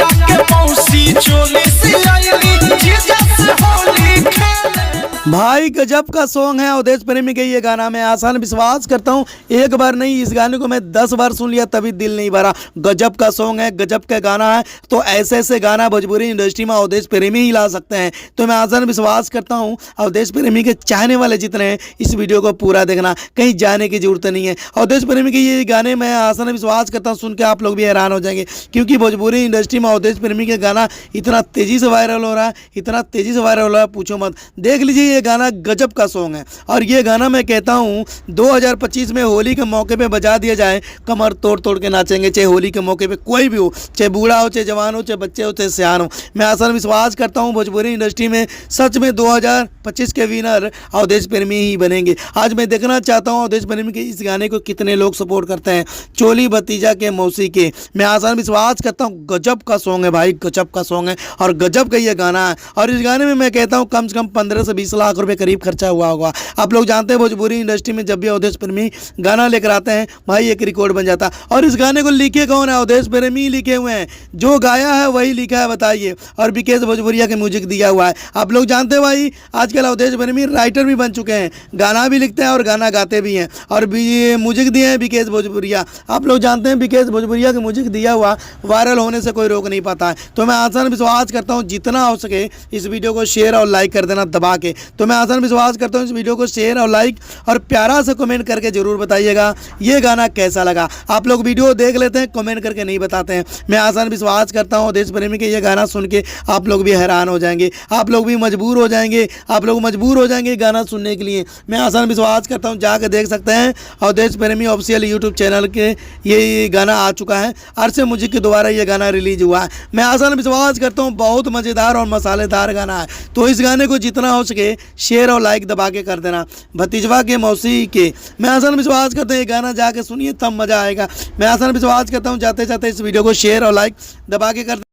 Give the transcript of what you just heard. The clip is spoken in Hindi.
भतीजा के मौसी चोली सियाइली जीजा से होली खेले। भाई गजब का सॉन्ग है अवधेश प्रेमी के ये गाना। मैं आसान विश्वास करता हूँ एक बार नहीं, इस गाने को मैं 10 बार सुन लिया तभी दिल नहीं भरा। गजब का सॉन्ग है, गजब का गाना है। तो ऐसे ऐसे गाना भोजपुरी इंडस्ट्री में अवधेश प्रेमी ही ला सकते हैं। तो मैं आसान विश्वास करता हूँ अवधेश प्रेमी के चाहने वाले जितने हैं इस वीडियो को पूरा देखना, कहीं जाने की जरूरत नहीं है। अवधेश प्रेमी के ये गाने मैं आसान विश्वास करता हूँ सुन के आप लोग भी हैरान हो जाएंगे, क्योंकि भोजपुरी इंडस्ट्री में अवधेश प्रेमी के गाना इतना तेजी से वायरल हो रहा है, इतना तेजी से वायरल हो रहा है पूछो मत। देख लीजिए ये गाना गजब का सॉन्ग है, और ये गाना मैं कहता हूँ 2025 में होली के मौके पे बजा दिया जाए, कमर तोड़ तोड़ के नाचेंगे। चाहे होली के मौके पे कोई भी हो, चाहे बूढ़ा हो, चाहे जवान हो, चाहे बच्चे हो, चाहे सियान हो। मैं आसान विश्वास करता हूँ भोजपुरी इंडस्ट्री में सच में 2025 के विनर अवधेश प्रेमी ही बनेंगे। आज मैं देखना चाहता हूँ अवधेश प्रेमी के इस गाने को कितने लोग सपोर्ट करते हैं, चोली भतीजा के मौसी के। मैं आसान विश्वास करता हूँ गजब का सॉन्ग है भाई, गजब का सॉन्ग है और गजब का ये गाना है। और इस गाने में मैं कहता हूँ कम से कम 15 से 20 लाख रुपए करीब खर्चा हुआ होगा। आप लोग जानते हैं भोजपुरी इंडस्ट्री में जब भी अवधेश प्रेमी गाना लेकर आते हैं भाई एक रिकॉर्ड बन जाता है। और इस गाने को लिखे कौन है? अवधेश प्रेमी लिखे हुए हैं, जो गाया है वही लिखा है बताइए। और विकेश भोजपुरिया के म्यूजिक दिया हुआ है। आप लोग जानते हैं भाई आजकल अवधेश प्रेमी राइटर भी बन चुके हैं, गाना भी लिखते हैं और गाना गाते भी हैं, और म्यूजिक दिए हैं विकेश भोजपुरिया। आप लोग जानते हैं विकेश भोजपुरिया के म्यूजिक दिया हुआ वायरल होने से कोई रोक नहीं पाता है। तो मैं आसान विश्वास करता हूँ जितना हो सके इस वीडियो को शेयर और लाइक कर देना दबा के। तो मैं आसान विश्वास करता हूँ इस वीडियो को शेयर और लाइक और प्यारा से कमेंट करके जरूर बताइएगा ये गाना कैसा लगा। आप लोग वीडियो देख लेते हैं, कमेंट करके नहीं बताते हैं। मैं आसान विश्वास करता हूँ अवधेश प्रेमी के ये गाना सुन के आप लोग भी हैरान हो जाएंगे, आप लोग भी मजबूर हो जाएंगे, आप लोग मजबूर हो जाएंगे गाना सुनने के लिए। मैं आसान विश्वास करता हूँ जाकर देख सकते हैं अवधेश प्रेमी ऑफिशियल यूट्यूब चैनल के ये गाना आ चुका है। अरसे म्यूजिक के द्वारा ये गाना रिलीज हुआ है। मैं आसान विश्वास करता हूँ बहुत मज़ेदार और मसालेदार गाना है। तो इस गाने को जितना हो सके शेयर और लाइक दबा के कर देना भतीजवा के मौसी के। मैं आसान विश्वास करता हूँ ये गाना जाके सुनिए तब मज़ा आएगा। मैं आसान विश्वास करता हूँ जाते जाते इस वीडियो को शेयर और लाइक दबा के कर